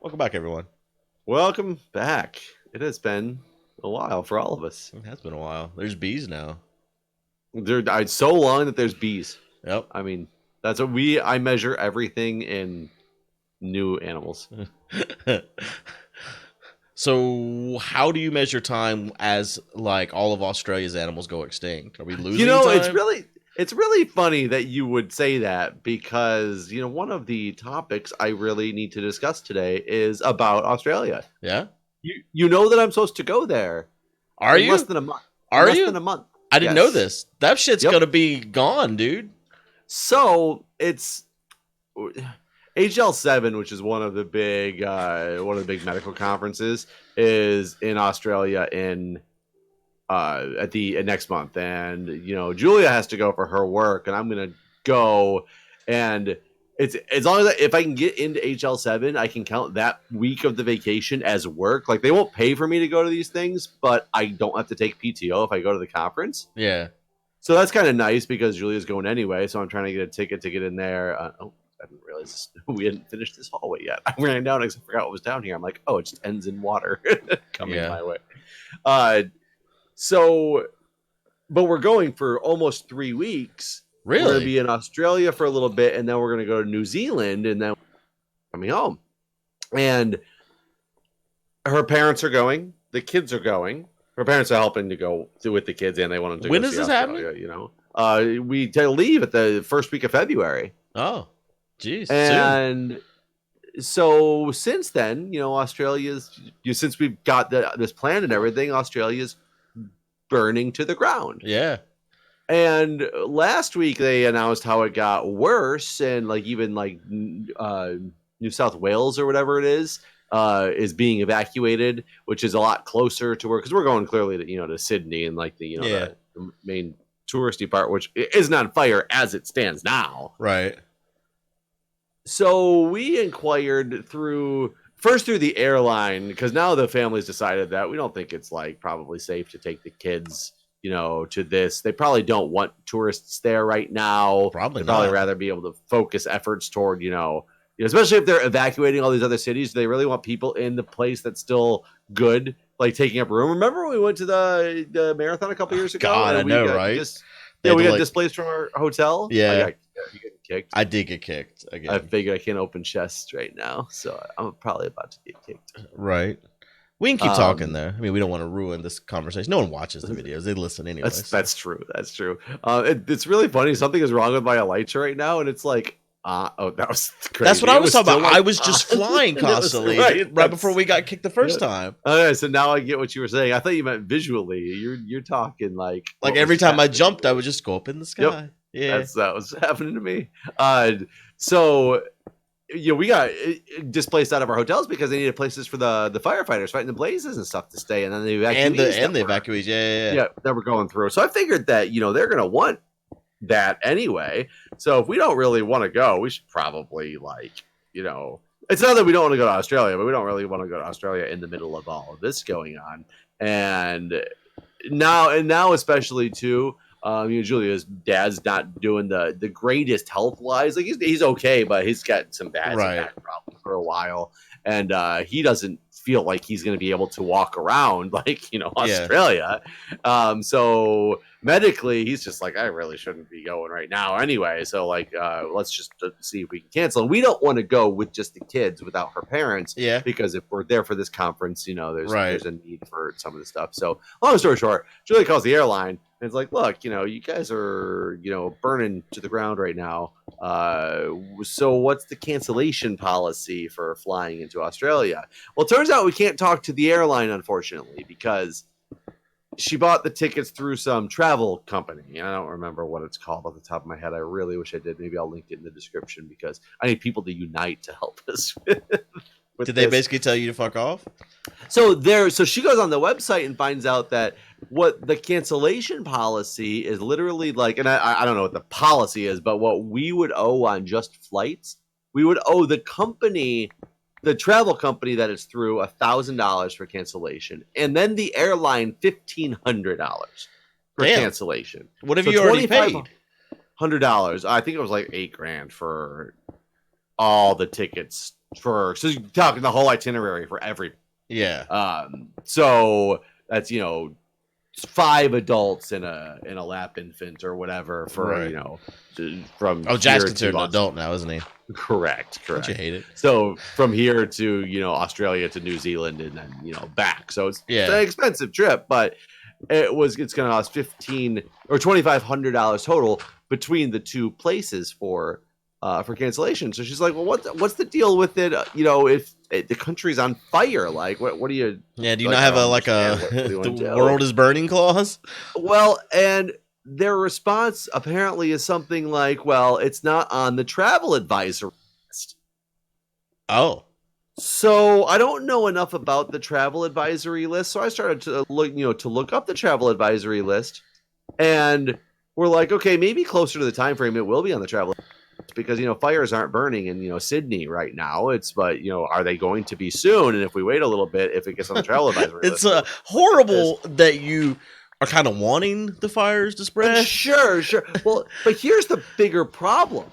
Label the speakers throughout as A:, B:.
A: Welcome back, everyone.
B: Welcome back. It has been a while for all of us.
A: It has been a while. There's bees now.
B: It's so long that there's bees.
A: Yep.
B: I mean, that's what I measure everything in new animals.
A: So, how do you measure time as like all of Australia's animals go extinct? Are we losing
B: You know,
A: time?
B: it's really funny that you would say that because, one of the topics I really need to discuss today is about Australia.
A: Yeah.
B: You know that I'm supposed to go there
A: Are
B: in less
A: you?
B: than a month. In
A: Are
B: less than
A: you?
B: a month.
A: I didn't know
B: Yes.
A: this. That shit's
B: Yep.
A: gonna be gone, dude.
B: So, it's HL7, which is one of the big medical conferences, is in Australia in at the next month, and Julia has to go for her work, and I'm gonna go, and it's as long as if I can get into HL7, I can count that week of the vacation as work. Like they won't pay for me to go to these things, but I don't have to take PTO if I go to the conference.
A: Yeah.
B: So that's kind of nice because Julia's going anyway. So I'm trying to get a ticket to get in there. I didn't realize we hadn't finished this hallway yet. I ran down and I forgot what was down here. I'm like, oh, it just ends in water coming
A: Yeah.
B: my way. Uh, so, but we're going for almost 3 weeks. We're going to
A: Really?
B: be in Australia for a little bit, and then we're going to go to New Zealand, and then coming home. And her parents are going. The kids are going. Her parents are helping to go with the kids, and they want them to
A: When
B: go
A: is
B: see
A: this
B: Australia.
A: happening?
B: We leave at the first week of February,
A: Oh, geez, soon.
B: and so since then, Australia's since we've got this plan and everything, Australia's burning to the ground.
A: Yeah.
B: And last week they announced how it got worse, and like even like New South Wales or whatever it is being evacuated, which is a lot closer to where because we're going clearly to Sydney and like
A: Yeah.
B: the main touristy part, which isn't on fire as it stands now.
A: Right.
B: So we inquired through the airline because now the family's decided that we don't think it's like probably safe to take the kids to this. They probably don't want tourists there right now.
A: Probably
B: They'd probably
A: not.
B: rather be able to focus efforts toward especially if they're evacuating all these other cities. They really want people in the place that's still good, like taking up room. Remember when we went to the marathon a couple years ago?
A: God,
B: And
A: I know, right? They had
B: we
A: to,
B: got
A: like,
B: displaced from our hotel.
A: yeah.
B: You getting kicked.
A: I did get kicked
B: I
A: again.
B: figured I can't open chests right now, so I'm probably about to get kicked.
A: Right. We can keep talking there. I mean, we don't want to ruin this conversation. No one watches the videos; they listen anyway.
B: That's true. That's true. It's really funny. Something is wrong with my Elytra right now, and it's like, oh, that was crazy.
A: That's what I was talking about.
B: Like,
A: I was just flying constantly, right before we got kicked the first time.
B: Okay, so now I get what you were saying. I thought you meant visually. You're talking like
A: every time I jumped, I would just go up in the sky.
B: Yep.
A: Yeah,
B: that was happening to me. So we got displaced out of our hotels because they needed places for the firefighters fighting the blazes and stuff to stay, and then the evacuees
A: and the evacuees. Yeah.
B: That we're going through. So I figured that they're gonna want that anyway. So if we don't really want to go, we should probably it's not that we don't want to go to Australia, but we don't really want to go to Australia in the middle of all of this going on. And now especially too. Julia's dad's not doing the greatest health wise. Like he's okay, but he's got some back problems for a while, and he doesn't feel like he's going to be able to walk around like Australia. So medically, he's just like, I really shouldn't be going right now anyway. So like, let's just see if we can cancel. And we don't want to go with just the kids without her parents, because if we're there for this conference, there's a need for some of the stuff. So long story short, Julia calls the airline. And it's like, look, you guys are, burning to the ground right now. So what's the cancellation policy for flying into Australia? Well, it turns out we can't talk to the airline, unfortunately, because she bought the tickets through some travel company. I don't remember what it's called off the top of my head. I really wish I did. Maybe I'll link it in the description because I need people to unite to help us with
A: Did they basically tell you to fuck off?
B: So she goes on the website and finds out that what the cancellation policy is literally like, and I don't know what the policy is, but what we would owe on just flights, we would owe the company, the travel company that it's through, $1,000 for cancellation, and then the airline $1,500 for cancellation.
A: What have you already paid?
B: $2,500. I think it was like $8,000 for all the tickets so you're talking the whole itinerary for every.
A: Yeah.
B: So that's 5 adults and a lap infant or whatever for
A: Right.
B: from
A: Oh, Jack's
B: here
A: considered
B: to
A: an adult now, isn't he?
B: Correct.
A: Don't you hate it?
B: So from here to Australia to New Zealand and then back. So it's an expensive trip, but it's going to cost $1,500 or $2,500 total between the two places for cancellation. So she's like, well, what's the deal with it? If the country's on fire, like what do you?
A: Yeah, do you not have the world is burning clause?
B: Well, and their response apparently is something like, well, it's not on the travel advisory list.
A: Oh.
B: So I don't know enough about the travel advisory list. So I started to look up the travel advisory list, and we're like, okay, maybe closer to the time frame it will be on the travel list because fires aren't burning in Sydney right now. But are they going to be soon? And if we wait a little bit, if it gets on the travel advisory
A: list,
B: it's
A: horrible that you are kind of wanting the fires to spread.
B: Sure. Well, but here's the bigger problem.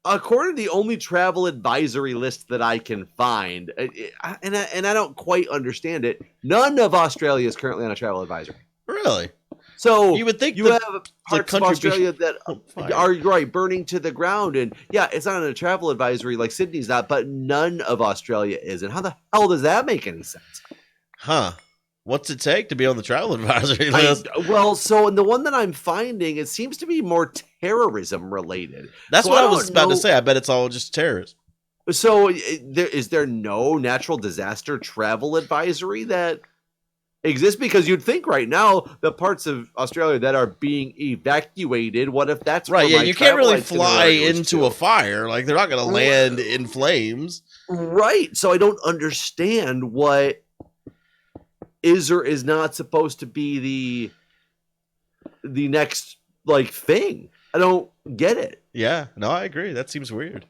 B: According to the only travel advisory list that I can find, and I don't quite understand it, none of Australia is currently on a travel advisory.
A: Really?
B: So
A: you would think
B: you have parts of Australia that are burning to the ground, and yeah, it's not on a travel advisory like Sydney's not, but none of Australia is. And how the hell does that make any sense?
A: Huh? What's it take to be on the travel advisory list?
B: So in the one that I'm finding, it seems to be more terrorism related.
A: That's what I was about to say. I bet it's all just terrorists.
B: So is there no natural disaster travel advisory that exists? Because you'd think right now the parts of Australia that are being evacuated, what if that's
A: right? Yeah, you can't really fly into a fire. Like they're not going to land in flames.
B: Right. So I don't understand what is or is not supposed to be the next thing. I don't get it.
A: Yeah, no, I agree. That seems weird.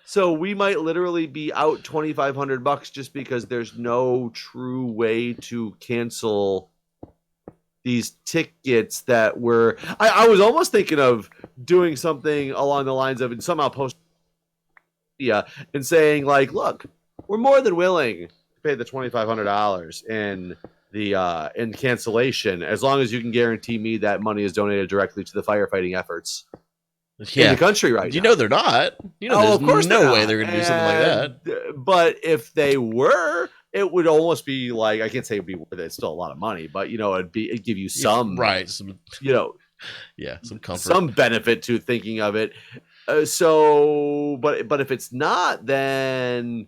B: So we might literally be out $2,500 just because there's no true way to cancel these tickets that were. I was almost thinking of doing something along the lines of and somehow post and saying look, we're more than willing pay the $2,500 in cancellation as long as you can guarantee me that money is donated directly to the firefighting efforts in the country right now.
A: They're not. There's
B: of course
A: no way they're going to do something like that.
B: But if they were, it would almost be I can't say it'd be worth it. It's still a lot of money, but it'd give you some
A: some comfort,
B: some benefit to thinking of it. But if it's not, then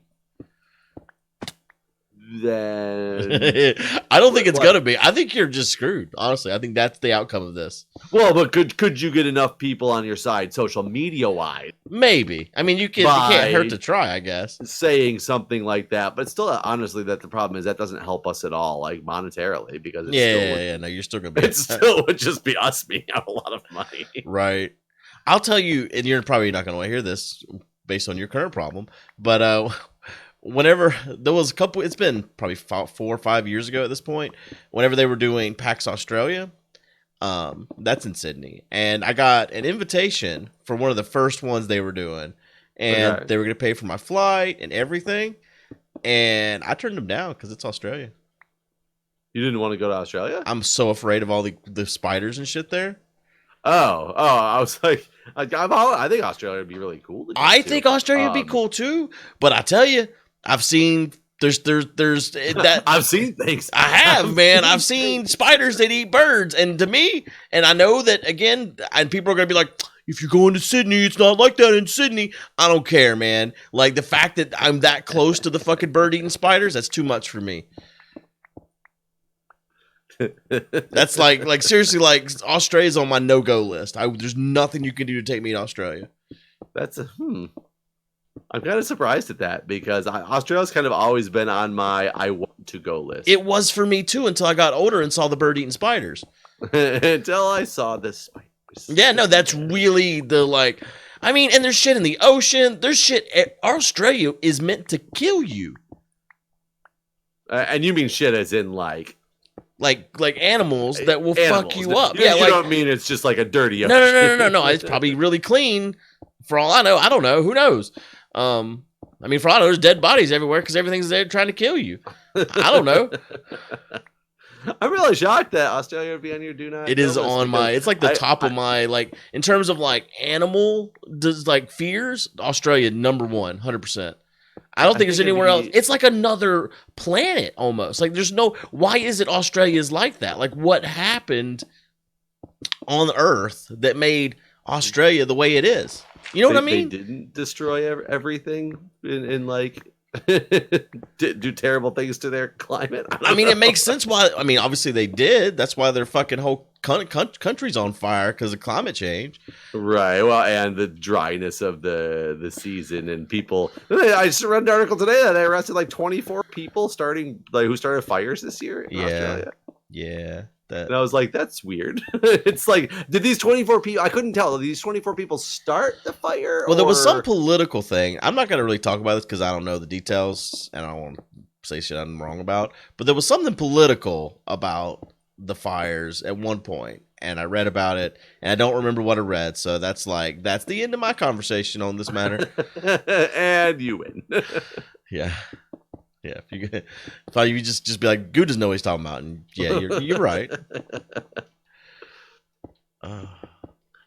A: I don't think it's gonna be. I think you're just screwed. Honestly, I think that's the outcome of this.
B: Well, but could you get enough people on your side, social media wise?
A: Maybe. I mean, you can't hurt to try, I guess.
B: Saying something like that, but still, honestly, that the problem is that doesn't help us at all, monetarily, because it's
A: no, you're still gonna be.
B: It still would just be us being out a lot of money,
A: right? I'll tell you, and you're probably not gonna want to hear this based on your current problem, but whenever there was a couple, it's been probably 4 or 5 years ago at this point, whenever they were doing PAX Australia, that's in Sydney. And I got an invitation for one of the first ones they were doing. And they were going to pay for my flight and everything. And I turned them down because it's Australia.
B: You didn't want to go to Australia?
A: I'm so afraid of all the spiders and shit there.
B: Oh, I was like, I think Australia would be really cool.
A: I think Australia would be cool too. But I tell you, I've seen there's that
B: I've seen things.
A: I have, man. I've seen spiders that eat birds, and to me, and I know that again, and people are gonna be like, if you're going to Sydney, it's not like that in Sydney. I don't care, man. The fact that I'm that close to the fucking bird eating spiders, that's too much for me. That's seriously, Australia's on my no-go list. There's nothing you can do to take me to Australia.
B: That's I'm kind of surprised at that because Australia's kind of always been on my I want to go list.
A: It was for me too until I got older and saw the bird eating spiders.
B: Until I saw the spiders.
A: Yeah, no, that's really I mean, and there's shit in the ocean. There's shit. Australia is meant to kill you.
B: And you mean shit as in
A: like animals that will fuck you up.
B: You don't mean it's just like a dirty ocean.
A: No. It's probably really clean. For all I know, I don't know. Who knows? I mean, for all I know, there's dead bodies everywhere because everything's there trying to kill you. I don't know.
B: I'm really shocked that Australia would be on your do not.
A: It is on my. It's like the top of my like in terms of like animal does like fears. Australia number 1, 100%. I don't think there's anywhere else. It's like another planet almost. Like there's no. Why is it Australia is like that? Like what happened on Earth that made Australia the way it is? You know what I mean?
B: They didn't destroy everything in like do terrible things to their climate.
A: I mean, it makes sense why. I mean, obviously they did. That's why their fucking whole country's on fire because of climate change.
B: Right. Well, and the dryness of the season and people. I just read an article today that they arrested like 24 people who started fires this year in Australia.
A: Yeah.
B: And I was like, that's weird. It's like, did these 24 people, I couldn't tell, did these 24 people start the fire?
A: Well, there was some political thing. I'm not going to really talk about this because I don't know the details and I don't want to say shit I'm wrong about. But there was something political about the fires at one point, and I read about it, and I don't remember what I read. So that's the end of my conversation on this matter.
B: And you win.
A: Yeah. Yeah, if you just be like, Goo doesn't know what he's talking about, and yeah, you're right.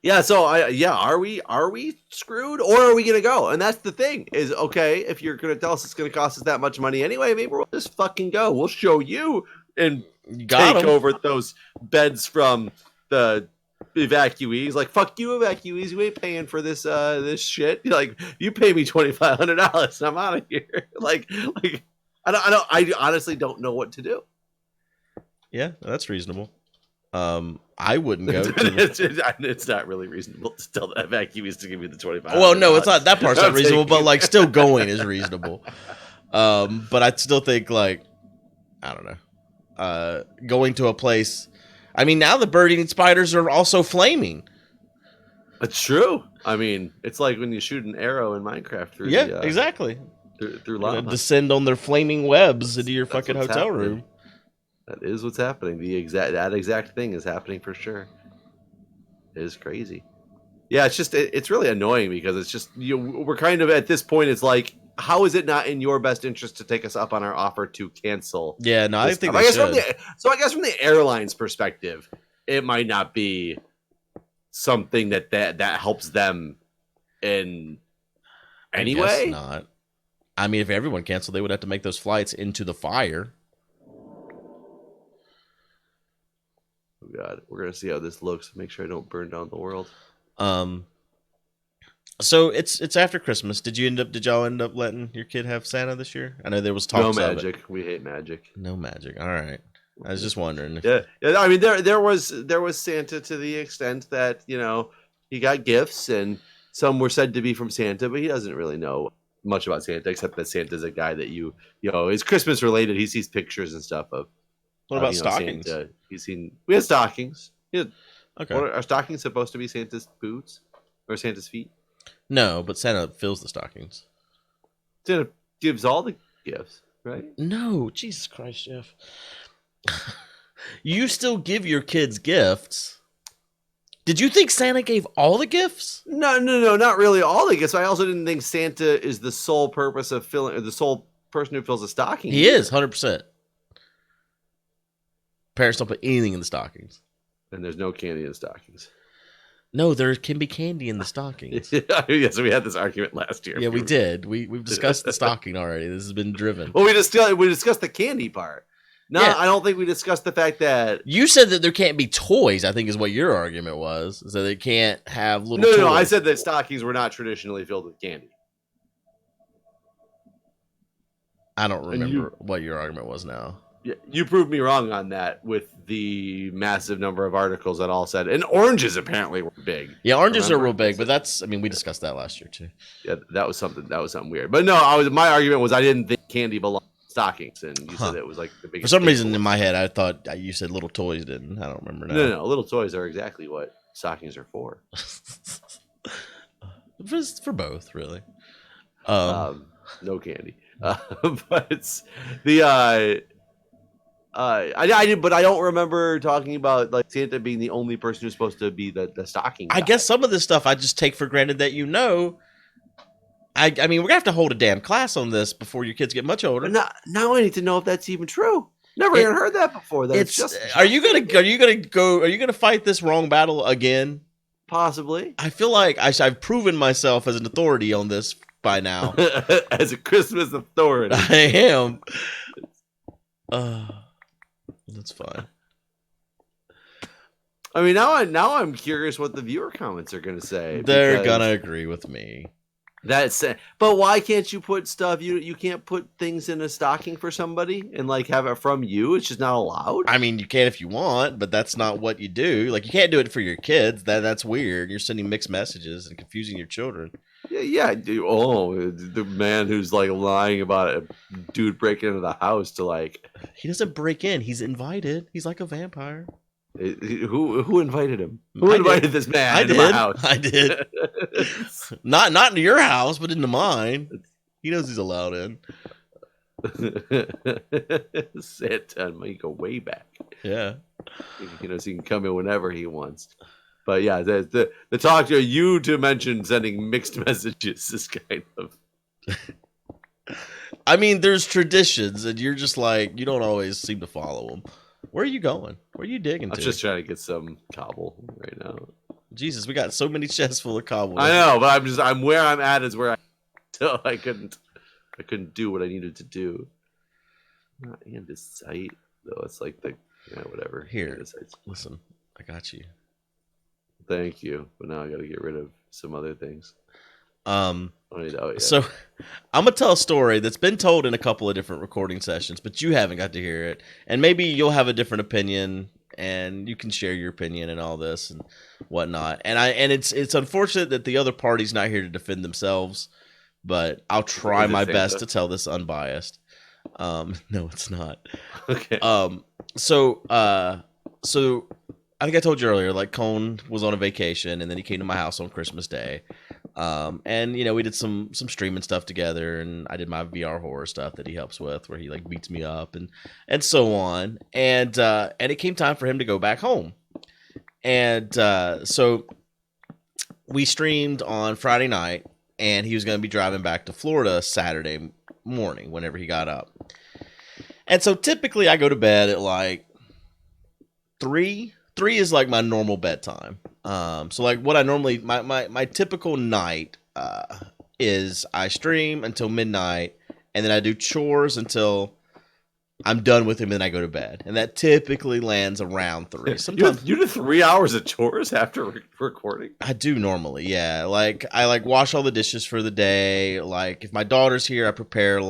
B: Yeah, so are we screwed, or are we gonna go? And that's the thing is, okay, if you're gonna tell us it's gonna cost us that much money anyway, maybe we'll just fucking go. We'll show you and take over those beds from the evacuees. Like, fuck you, evacuees. You ain't paying for this shit. Like, you pay me $2,500 and I'm out of here. Like. I honestly don't know what to do.
A: Yeah, that's reasonable. I wouldn't go.
B: It's not really reasonable to tell the evacuees to give you the $25.
A: Well, no, it's not. That part's not reasonable, but like still going is reasonable. But I still think like I don't know. Going to a place. I mean, now the bird-eating spiders are also flaming.
B: It's true. I mean, it's like when you shoot an arrow in Minecraft through.
A: Yeah, exactly.
B: Through lava.
A: Descend on their flaming webs into your fucking hotel room.
B: That is what's happening. That exact thing is happening for sure. It is crazy. Yeah, it's just it's really annoying because it's just we're kind of at this point. It's like, how is it not in your best interest to take us up on our offer to cancel?
A: Yeah, no, I think I guess
B: from the airline's perspective, it might not be something that helps them in any way.
A: I guess not. I mean, if everyone canceled, they would have to make those flights into the fire.
B: Oh God, we're gonna see how this looks. Make sure I don't burn down the world.
A: So it's after Christmas. Did y'all end up letting your kid have Santa this year? I know there was talks.
B: No magic. We hate magic.
A: No magic. All right. I was just wondering.
B: Yeah. I mean, there was Santa to the extent that he got gifts and some were said to be from Santa, but he doesn't really know much about Santa except that Santa's a guy that is Christmas related. He sees pictures and stuff of.
A: What about stockings?
B: Santa. We had stockings.
A: Okay.
B: Are stockings supposed to be Santa's boots or Santa's feet?
A: No, but Santa fills the stockings.
B: Santa gives all the gifts, right?
A: No, Jesus Christ, Jeff. You still give your kids gifts. Did you think Santa gave all the gifts?
B: No, not really all the gifts. I also didn't think Santa is the sole purpose of filling, or the sole person who fills a stocking.
A: He is, 100%. Parents don't put anything in the stockings.
B: And there's no candy in the stockings.
A: No, there can be candy in the stockings.
B: Yes, we had this argument last year.
A: Yeah, we did. We've discussed the stocking already. This has been driven.
B: Well, we discussed the candy part. No, yeah. I don't think we discussed the fact that
A: you said that there can't be toys. I think is what your argument was. So they can't have little.
B: No,
A: toys.
B: No. I said that stockings were not traditionally filled with candy.
A: I don't remember what your argument was now.
B: Yeah, you proved me wrong on that with the massive number of articles that all said, and oranges apparently were big.
A: Yeah, oranges are real big, but we discussed that last year too.
B: Yeah, that was something weird. But no, my argument was I didn't think candy belonged in stockings, and you said it was like the biggest.
A: For some reason in my head, I thought you said little toys didn't. I don't remember now.
B: No, little toys are exactly what stockings are for.
A: For both, really.
B: No candy, but it's the. I did, but I don't remember talking about like Santa being the only person who's supposed to be the stocking guy.
A: I guess some of this stuff I just take for granted that I mean, we're gonna have to hold a damn class on this before your kids get much older.
B: Now I need to know if that's even true. Never even heard that before. That it's just.
A: Are you gonna fight this wrong battle again?
B: Possibly.
A: I feel like I've proven myself as an authority on this by now.
B: As a Christmas authority,
A: I am. That's fine.
B: I mean, now I'm curious what the viewer comments are going to say.
A: They're gonna agree with me.
B: That's but why can't you put stuff? You can't put things in a stocking for somebody and like have it from you. It's just not allowed.
A: I mean, you can if you want, but that's not what you do. Like, you can't do it for your kids. That's weird. You're sending mixed messages and confusing your children.
B: Yeah. Oh, the man who's like lying about a dude breaking into the house to like.
A: He doesn't break in. He's invited. He's like a vampire.
B: Who invited him? Who invited this man into my house?
A: I did. Not into your house, but into mine. He knows he's allowed in.
B: Santa might go way back.
A: Yeah.
B: He knows he can come in whenever he wants. But yeah, the talk to you to mention sending mixed messages is kind of.
A: I mean, there's traditions, and you're just like, you don't always seem to follow them. Where are you going? Where are you digging to?
B: I'm just trying to get some cobble right now.
A: Jesus, we got so many chests full of cobble.
B: I know, but I'm where I'm at is where I couldn't do what I needed to do. Not andesite though. It's like whatever.
A: Here, listen, I got you.
B: Thank you, but now I got to get rid of some other things.
A: So I'm gonna tell a story that's been told in a couple of different recording sessions, but you haven't got to hear it, and maybe you'll have a different opinion, and you can share your opinion and all this and whatnot. And it's unfortunate that the other party's not here to defend themselves, but I'll try my best to tell this unbiased. No, it's not.
B: Okay.
A: So I think I told you earlier, like, Cone was on a vacation, and then he came to my house on Christmas Day. And we did some streaming stuff together, and I did my VR horror stuff that he helps with, where he like beats me up and so on. And it came time for him to go back home. And so we streamed on Friday night, and he was going to be driving back to Florida Saturday morning whenever he got up. And so typically I go to bed at like 3. 3 is like my normal bedtime. So like what I normally, my typical night is I stream until midnight, and then I do chores until I'm done with him, and then I go to bed. And that typically lands around 3. Sometimes
B: you do 3 hours of chores after recording?
A: I do normally, yeah. Like, I wash all the dishes for the day. Like, if my daughter's here, I prepare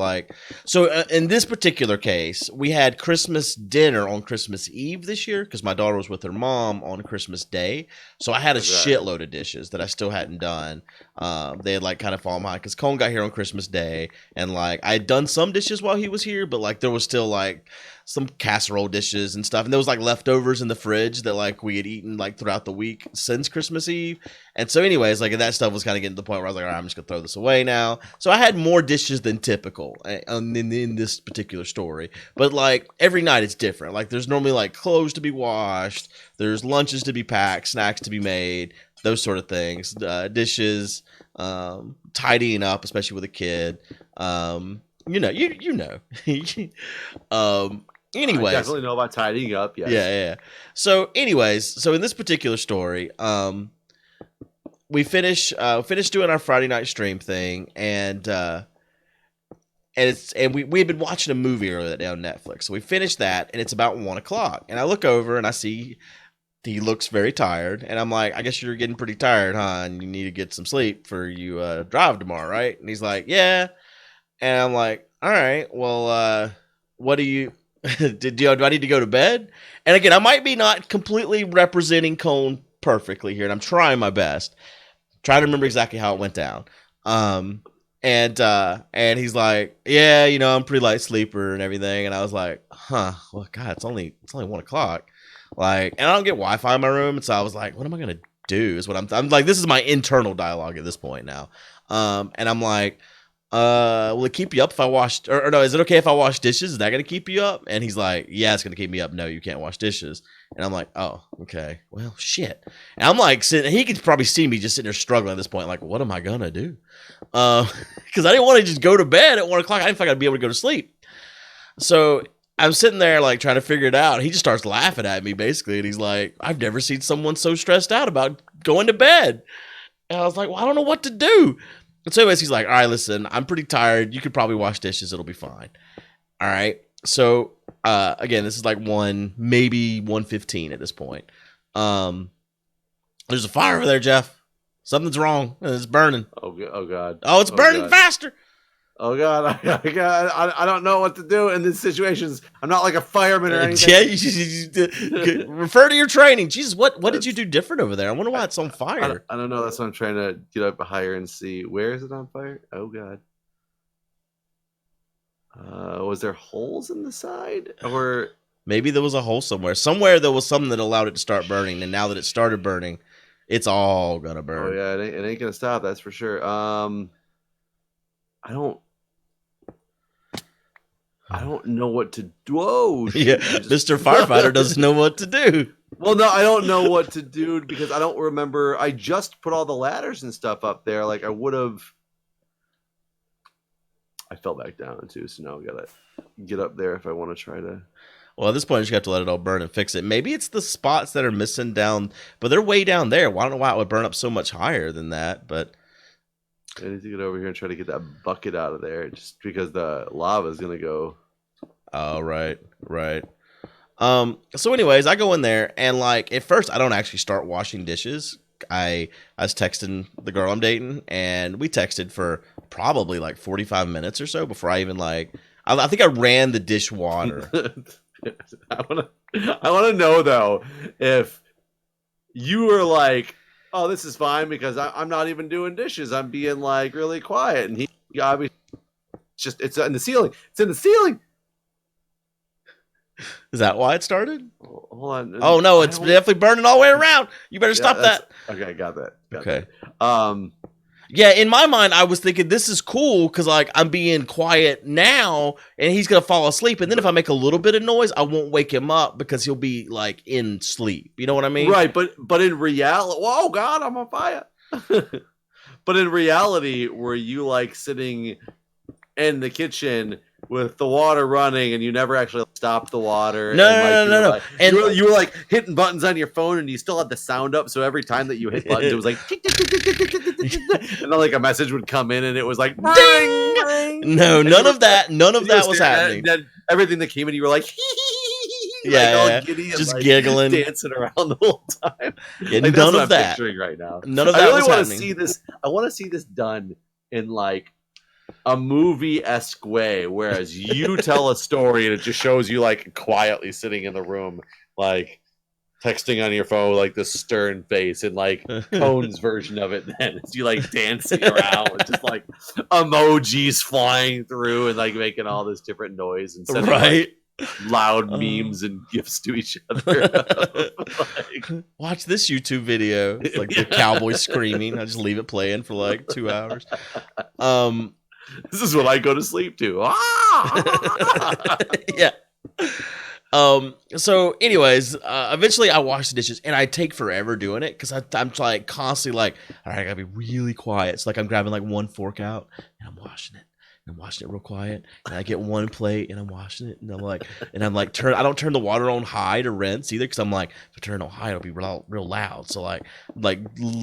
A: so in this particular case, we had Christmas dinner on Christmas Eve this year because my daughter was with her mom on Christmas Day. So I had a shitload of dishes that I still hadn't done. They had like kind of fallen behind because Cone got here on Christmas Day, and like I had done some dishes while he was here, but like there was still like some casserole dishes and stuff, and there was like leftovers in the fridge that like we had eaten like throughout the week since Christmas Eve. And so anyways, like that stuff was kind of getting to the point where I was like, all right, I'm just gonna throw this away now. So I had more dishes than typical in this particular story, but like every night it's different. Like there's normally like clothes to be washed, there's lunches to be packed, snacks to be made, those sort of things, dishes, tidying up, especially with a kid. Anyways,
B: I definitely know about tidying up. Yes.
A: Yeah. So anyways, in this particular story, we finished doing our Friday night stream thing, and we had been watching a movie earlier that day on Netflix. So we finished that, and it's about 1:00, and I look over and I see he looks very tired, and I'm like, I guess you're getting pretty tired, huh? And you need to get some sleep for you drive tomorrow, right? And he's like, yeah. And I'm like, all right, well, what do you do? I need to go to bed? And again, I might be not completely representing Cone perfectly here, and I'm trying my best. Trying to remember exactly how it went down. And he's like, yeah, I'm a pretty light sleeper and everything. And I was like, well, God, it's only 1:00. Like, and I don't get Wi-Fi in my room, and so I was like, what am I gonna do? Is what I'm like. This is my internal dialogue at this point now. And I'm like, will it keep you up if I wash, or no, is it okay if I wash dishes? Is that going to keep you up? And he's like, yeah, it's going to keep me up. No, you can't wash dishes. And I'm like, oh, okay. Well, shit. And I'm like, he could probably see me just sitting there struggling at this point. Like, what am I going to do? Because I didn't want to just go to bed at 1 o'clock. I didn't think I'd be able to go to sleep. So I'm sitting there like trying to figure it out. He just starts laughing at me basically, and he's like, "I've never seen someone so stressed out about going to bed." And I was like, "Well, I don't know what to do." And so anyways, he's like, "All right, listen, I'm pretty tired. You could probably wash dishes. It'll be fine." All right. So again, this is like maybe 1:15 at this point. There's a fire over there, Jeff. Something's wrong. It's burning.
B: Oh God.
A: Oh, it's burning
B: God.
A: faster.
B: Oh God, I don't know what to do in these situations. I'm not like a fireman or anything.
A: Yeah, you refer to your training. Jesus, what did you do different over there? I wonder why it's on fire.
B: I don't know. That's what I'm trying to get up higher and see. Where is it on fire? Oh God. Was there holes in the side, or
A: maybe there was a hole somewhere? Somewhere there was something that allowed it to start burning, and now that it started burning, it's all gonna burn.
B: Oh yeah, it ain't gonna stop. That's for sure. I don't know what to do. Whoa,
A: yeah, Mr. Firefighter doesn't know what to do.
B: Well, no, I don't know what to do because I don't remember. I just put all the ladders and stuff up there. Like I would have. I fell back down too, so now I gotta get up there if I want to try to.
A: Well, at this point, you just have to let it all burn and fix it. Maybe it's the spots that are missing down, but they're way down there. Well, I don't know why it would burn up so much higher than that, but.
B: I need to get over here and try to get that bucket out of there just because the lava is going to go.
A: Oh, right. So anyways, I go in there and like at first I don't actually start washing dishes. I was texting the girl I'm dating and we texted for probably like 45 minutes or so before I even I think I ran the dishwater.
B: I want to know though if you were like, "Oh, this is fine because I'm not even doing dishes. I'm being like really quiet." And he obviously it's in the ceiling. It's in the ceiling.
A: Is that why it started?
B: Hold on.
A: Oh no, it's definitely burning all the way around. You better stop that.
B: Okay, got that.
A: Okay.
B: That.
A: Yeah, in my mind, I was thinking this is cool because like I'm being quiet now, and he's gonna fall asleep. And then if I make a little bit of noise, I won't wake him up because he'll be like in sleep. You know what I mean?
B: Right, but in reality, oh God, I'm on fire. But in reality, were you like sitting in the kitchen with the water running and you never actually stopped the water?
A: No.
B: And you were like hitting buttons on your phone and you still had the sound up. So every time that you hit buttons, it was like, and then like a message would come in and it was like, ding!
A: No, none of that was happening.
B: And then everything that came in, you were like,
A: yeah,
B: giddy and,
A: just giggling,
B: dancing around the whole time.
A: Yeah, like, none of that.
B: Picturing right now.
A: None of that was happening.
B: I want to see this done in like a movie-esque way, whereas you tell a story and it just shows you like quietly sitting in the room, like texting on your phone, like this stern face, and like Cone's version of it. Then is you like dancing around with just like emojis flying through and like making all this different noise and sending like, loud memes and gifts to each other.
A: Watch this YouTube video. It's like the cowboy screaming. I just leave it playing for like 2 hours.
B: This is what I go to sleep to.
A: Yeah. So anyways, eventually I wash the dishes and I take forever doing it because I'm like constantly like, all right, I gotta be really quiet. It's like I'm grabbing like one fork out and I'm washing it. I'm washing it real quiet, and I get one plate, and I'm washing it, and I'm like, I don't turn the water on high to rinse either, because I'm like, if I turn it on high, it'll be real loud. So like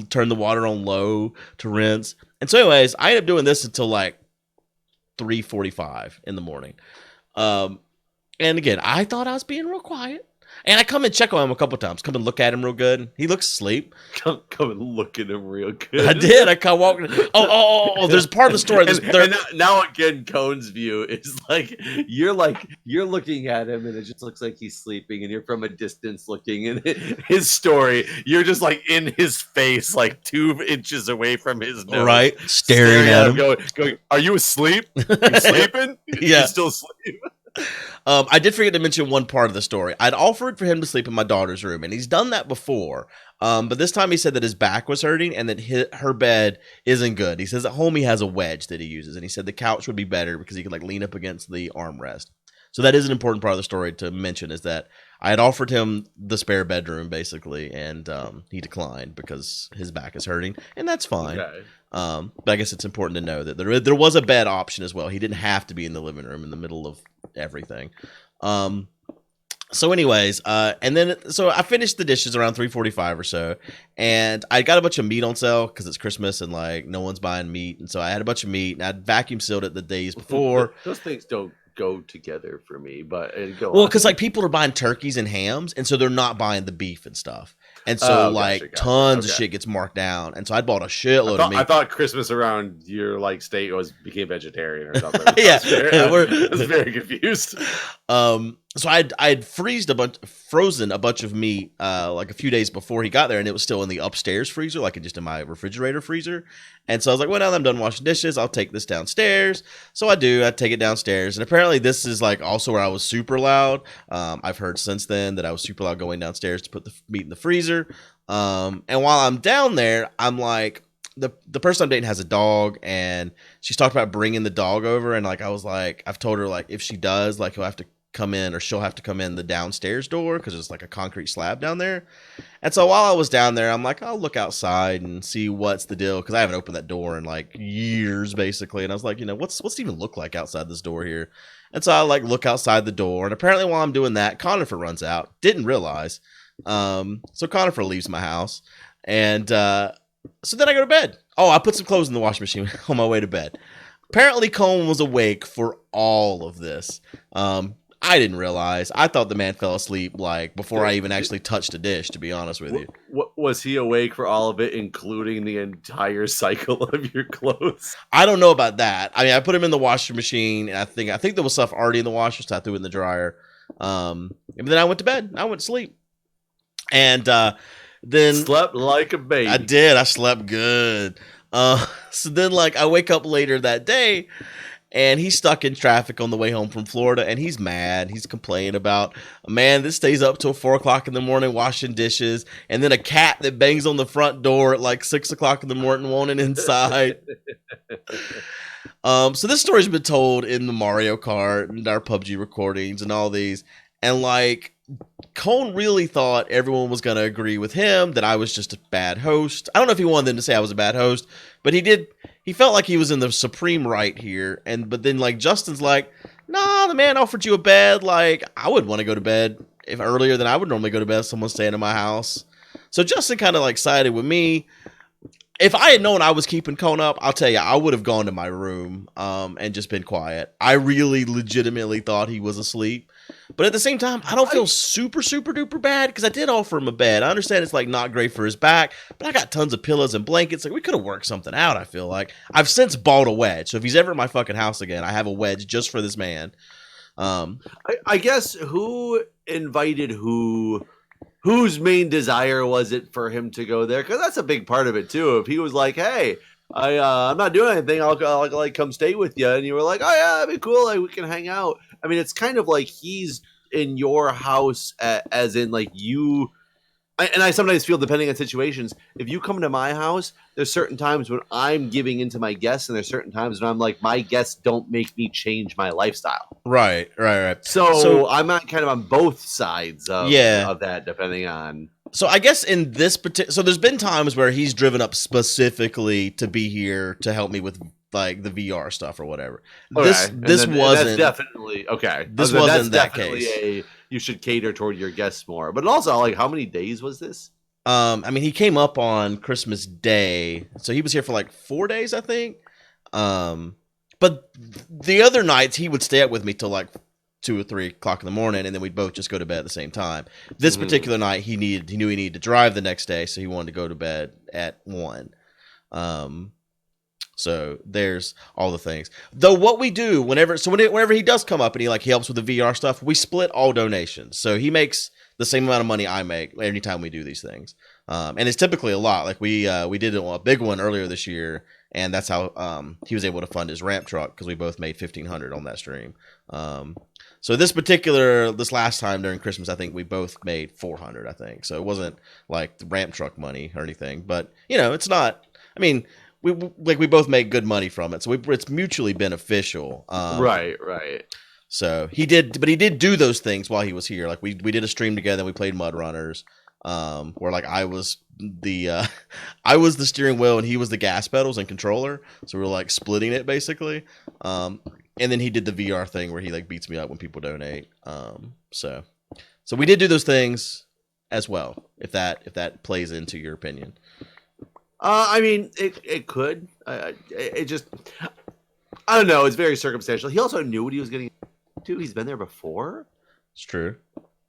A: turn the water on low to rinse. And so, anyways, I end up doing this until like 3:45 in the morning. And again, I thought I was being real quiet. And I come and check on him a couple times. Come and look at him real good. He looks asleep.
B: Come and look at him real good.
A: I did. I come walking. Oh, there's part of the story.
B: And now again, Cone's view is like you're looking at him and it just looks like he's sleeping, and you're from a distance looking. And his story, you're just like in his face, like 2 inches away from his nose,
A: right, staring at him,
B: going, "Are you asleep? You sleeping?
A: Yeah,
B: you still asleep?"
A: I did forget to mention one part of the story. I'd offered for him to sleep in my daughter's room, and he's done that before. But this time he said that his back was hurting and that her bed isn't good. He says at home he has a wedge that he uses, and he said the couch would be better because he could like lean up against the armrest. So that is an important part of the story to mention, is that I had offered him the spare bedroom basically, and he declined because his back is hurting, and that's fine.
B: Okay.
A: But I guess it's important to know that there was a bed option as well. He didn't have to be in the living room in the middle of everything. So anyways, and then so I finished the dishes around 3:45 or so, and I got a bunch of meat on sale because it's Christmas and like no one's buying meat, and so I had a bunch of meat and I'd vacuum sealed it the days before.
B: Those things don't go together for me, but go
A: Well,
B: on.
A: because like people are buying turkeys and hams, and so they're not buying the beef and stuff, and so
B: Gotcha.
A: tons of
B: Okay.
A: shit gets marked down, and so I bought a shitload of meat.
B: I thought Christmas around your like state became vegetarian or something.
A: Yeah,
B: I was very confused.
A: So I'd frozen a bunch of meat like a few days before he got there, and it was still in the upstairs freezer, like just in my refrigerator freezer. And so I was like, well, now that I'm done washing dishes, I'll take this downstairs. So I take it downstairs, and apparently this is like also where I was super loud. I've heard since then that I was super loud going downstairs to put the meat in the freezer. And while I'm down there, I'm like, the person I'm dating has a dog, and she's talked about bringing the dog over, and like I was like, I've told her like if she does, like he'll have to come in, or she'll have to come in the downstairs door because it's like a concrete slab down there. And so while I was down there, I'm like, I'll look outside and see what's the deal, because I haven't opened that door in like years basically. And I was like, what's it even look like outside this door here? And so I like look outside the door, and apparently while I'm doing that, Conifer runs out. Didn't realize. So Conifer leaves my house, and so then I go to bed. Oh, I put some clothes in the washing machine on my way to bed. Apparently Cohen was awake for all of this. I didn't realize. I thought the man fell asleep like before I even actually touched a dish, to be honest with you.
B: Was he awake for all of it, including the entire cycle of your clothes?
A: I don't know about that. I mean, I put him in the washing machine, and I think there was stuff already in the washer, so I threw it in the dryer. And then I went to bed. I went to sleep. And then
B: slept like a baby.
A: I did. I slept good. So then like I wake up later that day, and he's stuck in traffic on the way home from Florida, and he's mad. He's complaining about, man, this stays up till 4 o'clock in the morning washing dishes, and then a cat that bangs on the front door at like 6 o'clock in the morning wanting inside. So this story's been told in the Mario Kart and our PUBG recordings and all these, and like Cone really thought everyone was going to agree with him that I was just a bad host. I don't know if he wanted them to say I was a bad host, but he felt like he was in the supreme right here. But then like Justin's like, nah, the man offered you a bed. Like I would want to go to bed if earlier than I would normally go to bed if someone's staying in my house. So Justin kind of like sided with me. If I had known I was keeping Cone up, I'll tell you, I would have gone to my room and just been quiet. I really legitimately thought he was asleep. But at the same time, I don't feel super, super duper bad because I did offer him a bed. I understand it's like not great for his back, but I got tons of pillows and blankets. Like we could have worked something out, I feel like. I've since bought a wedge. So if he's ever at my fucking house again, I have a wedge just for this man.
B: I guess who invited who? Whose main desire was it for him to go there? Because that's a big part of it too. If he was like, "Hey, I'm not doing anything. I'll like come stay with you," and you were like, "Oh yeah, that'd be cool. Like we can hang out." I mean, it's kind of like he's in your house, as in like you. And I sometimes feel, depending on situations, if you come to my house, there's certain times when I'm giving into my guests, and there's certain times when I'm like, my guests don't make me change my lifestyle.
A: Right.
B: So I'm not kind of on both sides of that, depending on.
A: So I guess in this particular, so there's been times where he's driven up specifically to be here to help me with like the VR stuff or whatever.
B: Okay.
A: This wasn't
B: that's definitely okay.
A: This wasn't that case.
B: You should cater toward your guests more. But also, like, how many days was this?
A: I mean, he came up on Christmas Day, so he was here for like 4 days, I think. But the other nights he would stay up with me till like 2 or 3 o'clock in the morning, and then we'd both just go to bed at the same time. This particular night, he knew he needed to drive the next day, so he wanted to go to bed at 1. So there's all the things. Though what we do whenever he does come up and he helps with the VR stuff, we split all donations. So he makes the same amount of money I make anytime we do these things. And it's typically a lot. Like we did a big one earlier this year, and that's how he was able to fund his ramp truck, because we both made $1,500 on that stream. So this last time during Christmas, I think we both made $400, I think. So it wasn't like the ramp truck money or anything, but it's not, I mean, we both make good money from it, so it's mutually beneficial.
B: Right.
A: So he did, but he did do those things while he was here. Like we did a stream together. And we played Mud Runners, where like I was the I was the steering wheel and he was the gas pedals and controller. So we were like splitting it basically. And then he did the VR thing where he like beats me up when people donate. So we did do those things as well. If that plays into your opinion.
B: I mean, it could. It just, I don't know. It's very circumstantial. He also knew what he was getting into. He's been there before.
A: It's true.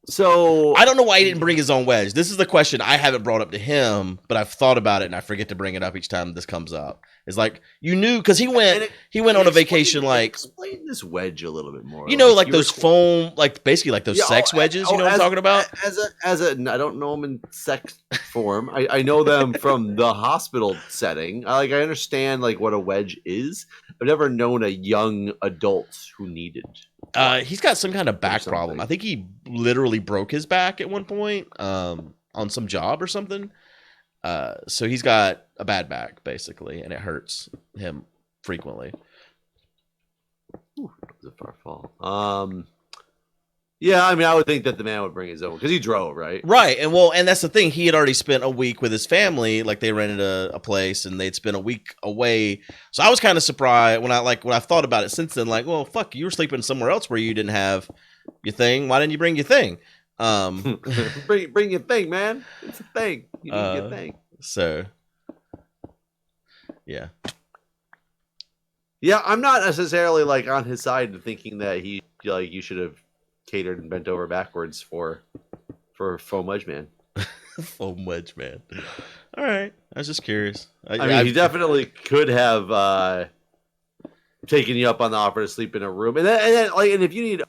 B: So
A: I don't know why he didn't bring his own wedge. This is the question I haven't brought up to him, but I've thought about it and I forget to bring it up each time this comes up. It's like you knew because he went on a vacation. Like
B: explain this wedge a little bit more.
A: Like those foam, like basically like those sex wedges. You know what I'm talking about?
B: As a, I don't know them in sex form. I know them from the hospital setting. I understand like what a wedge is. I've never known a young adult who needed.
A: He's got some kind of back problem. I think he literally broke his back at one point on some job or something. So he's got a bad back basically, and it hurts him frequently.
B: Ooh, that was a far fall. Yeah, I mean, I would think that the man would bring his own because he drove, right?
A: Right, and that's the thing. He had already spent a week with his family. Like they rented a place, and they'd spent a week away. So I was kind of surprised when I've thought about it since then. Like, well, fuck, you were sleeping somewhere else where you didn't have your thing. Why didn't you bring your thing?
B: Bring your thing, man. It's a thing. You need your thing.
A: So, yeah.
B: Yeah, I'm not necessarily like on his side thinking that he like you should have catered and bent over backwards for Foam Wedge Man.
A: Foam Wedge Man. All right, I was just curious.
B: I mean, he definitely could have taken you up on the offer to sleep in a room, and then if you need.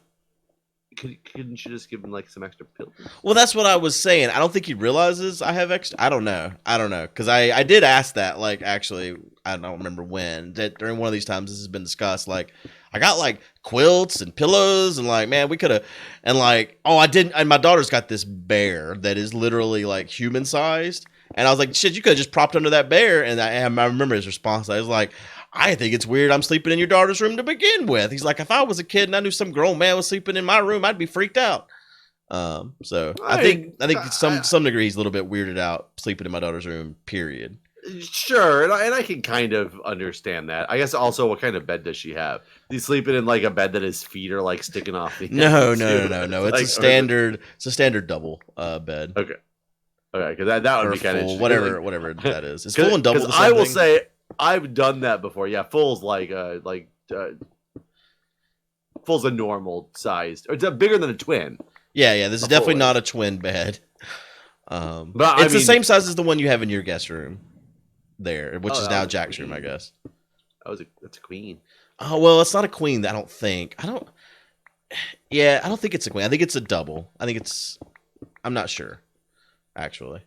B: Couldn't you just give him like some extra pills?
A: Well, that's what I was saying. I don't think he realizes I have extra. I don't know. Because I did ask that. Like, actually, I don't remember when. During one of these times, this has been discussed. Like, I got like quilts and pillows, and like, man, we could have. And like, I didn't. And my daughter's got this bear that is literally like human sized. And I was like, shit, you could have just propped under that bear. And I remember his response. I was like, I think it's weird I'm sleeping in your daughter's room to begin with. He's like, if I was a kid and I knew some grown man was sleeping in my room, I'd be freaked out. So I think to some degree he's a little bit weirded out sleeping in my daughter's room, period.
B: Sure, and I can kind of understand that. I guess also, what kind of bed does she have? He's sleeping in like a bed that his feet are like sticking off the
A: No. It's a standard double bed.
B: Okay, because that would be kind of
A: whatever that is. It's full and double.
B: I will say I've done that before. Yeah, full's full's a normal sized, or it's bigger than a twin.
A: Yeah. This is definitely not a twin bed. But it's the same size as the one you have in your guest room there, which is now Jack's room, I guess.
B: That's a queen.
A: Oh well, it's not a queen. I don't think. I don't think it's a queen. I think it's a double. I'm not sure. Actually,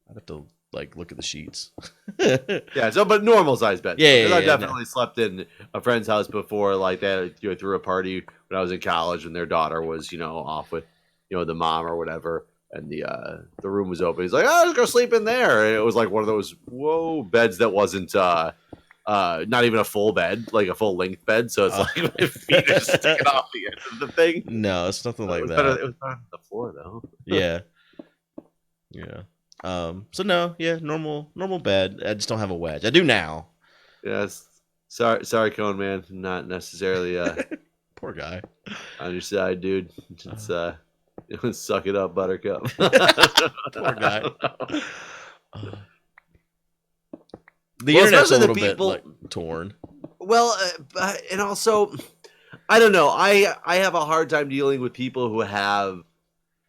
A: I'd have to like look at the sheets.
B: Yeah, but normal size bed.
A: Yeah,
B: I definitely slept in a friend's house before, like that. Through a party when I was in college, and their daughter was, off with, the mom or whatever, and the room was open. He's like, "Oh, let's go sleep in there." And it was like one of those beds that wasn't not even a full bed, like a full length bed. So it's like my feet are sticking off the end of the thing.
A: No, it's nothing like that.
B: It was better than the floor though.
A: Yeah. So no, normal bed. I just don't have a wedge. I do now.
B: Yes. Sorry, Cone Man. Not necessarily
A: poor guy.
B: On your side, dude. It's suck it up, Buttercup.
A: Poor guy. The internet's a little bit like torn.
B: Well, and also, I don't know. I have a hard time dealing with people who have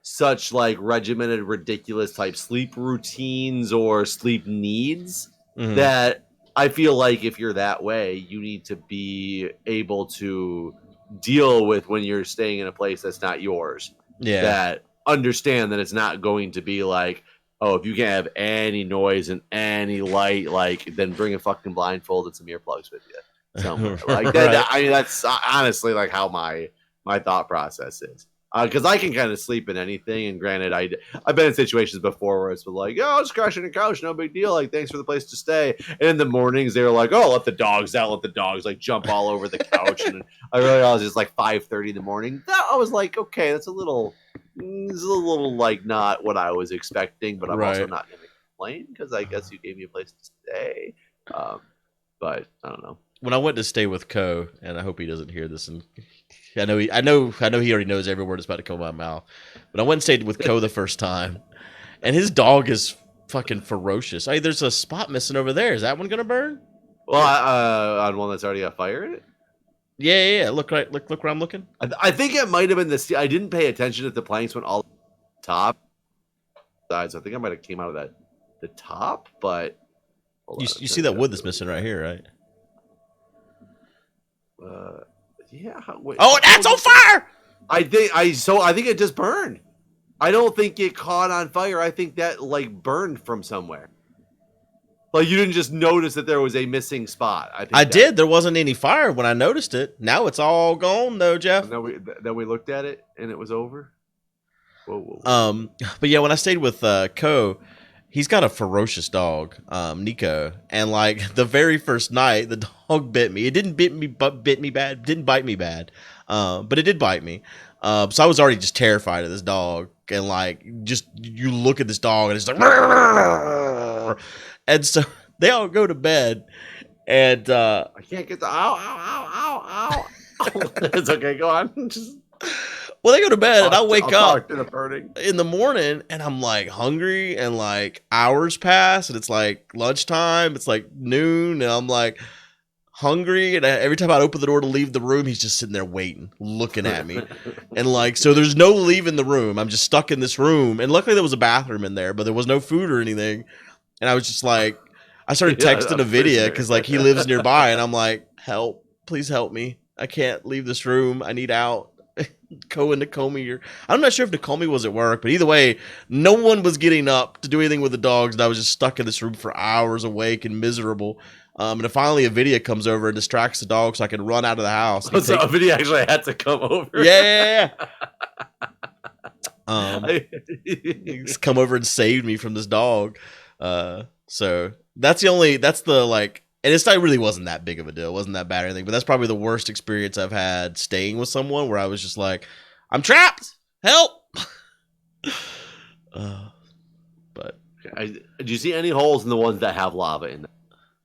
B: such like regimented, ridiculous type sleep routines or sleep needs that I feel like if you're that way, you need to be able to deal with when you're staying in a place that's not yours.
A: Yeah.
B: That understand that it's not going to be like, oh, if you can't have any noise and any light, like then bring a fucking blindfold and some earplugs with you. Somewhere. Like that. I mean, that's honestly like how my thought process is. Because I can kind of sleep in anything. And granted, I've been in situations before where it's been like, oh, just crashing the couch, no big deal. Like, thanks for the place to stay. And in the mornings, they were like, oh, let the dogs out, let the dogs like jump all over the couch. And I realized it's like 5:30 in the morning. I was like, okay, it's a little like not what I was expecting, but I'm also not going to complain because I guess you gave me a place to stay. But I don't know.
A: When I went to stay with Co, and I hope he doesn't hear this, and I know he already knows every word that's about to come out of my mouth. But I went and stayed with Co the first time, and his dog is fucking ferocious. Hey, there's a spot missing over there. Is that one gonna burn?
B: Well, on one that's already got fire in it.
A: Yeah. Look where I'm looking.
B: I think it might have been the. I didn't pay attention if the planks went all top sides. I think I might have came out of the top, but
A: you see that wood that's missing right here, right?
B: Yeah. Wait,
A: that's on fire!
B: I think it just burned. I don't think it caught on fire. I think that like burned from somewhere. Like you didn't just notice that there was a missing spot.
A: I did. There wasn't any fire when I noticed it. Now it's all gone though, Jeff.
B: Then we looked at it and it was over. Whoa.
A: But yeah, when I stayed with Co, he's got a ferocious dog, Nico, and like the very first night, the dog bit me. It didn't bite me bad. Didn't bite me bad, but it did bite me. So I was already just terrified of this dog, and like just you look at this dog and it's like, and so they all go to bed, and
B: I can't get the ow. It's okay. Go on.
A: Well, they go to bed and I wake up
B: in
A: the morning and I'm like hungry and like hours pass and it's like lunchtime. It's like noon and I'm like hungry. And every time I open the door to leave the room, he's just sitting there waiting, looking at me. And like, so there's no leaving the room. I'm just stuck in this room. And luckily there was a bathroom in there, but there was no food or anything. And I was just like, I started texting Avidia because like he lives nearby and I'm like, help, please help me. I can't leave this room. I need out. Co and Nakomi, I'm not sure if Nakomi was at work, but either way, no one was getting up to do anything with the dogs, and I was just stuck in this room for hours, awake and miserable. And then finally, a video comes over and distracts the dog, so I can run out of the house.
B: So a video actually had to come over.
A: Yeah. He's come over and saved me from this dog. So that's the like. And it really wasn't that big of a deal. It wasn't that bad or anything. But that's probably the worst experience I've had staying with someone where I was just like, I'm trapped. Help. But
B: do you see any holes in the ones that have lava in them?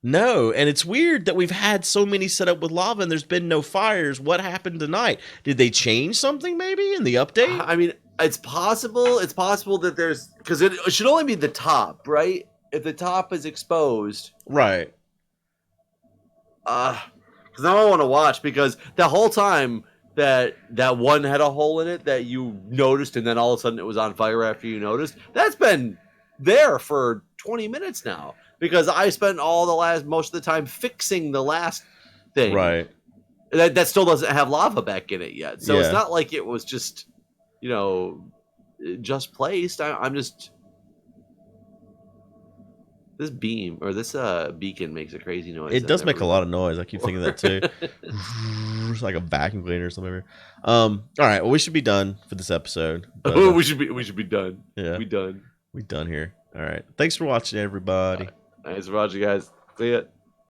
A: No. And it's weird that we've had so many set up with lava and there's been no fires. What happened tonight? Did they change something maybe in the update?
B: I mean, it's possible. It's possible that there's... Because it should only be the top, right? If the top is exposed...
A: Right.
B: Because now I want to watch because the whole time that one had a hole in it that you noticed and then all of a sudden it was on fire after you noticed, that's been there for 20 minutes now because I spent most of the time fixing the last thing.
A: Right.
B: That still doesn't have lava back in it yet. So it's not like it was just, just placed. I'm just... This beam or this beacon makes a crazy noise.
A: It does make a lot of noise. I keep thinking that too. It's like a vacuum cleaner or something. All right. Well, we should be done for this episode. But,
B: we should be done.
A: Yeah,
B: we done.
A: We done here. All right. Thanks for watching, everybody.
B: Thanks for watching, guys. See ya.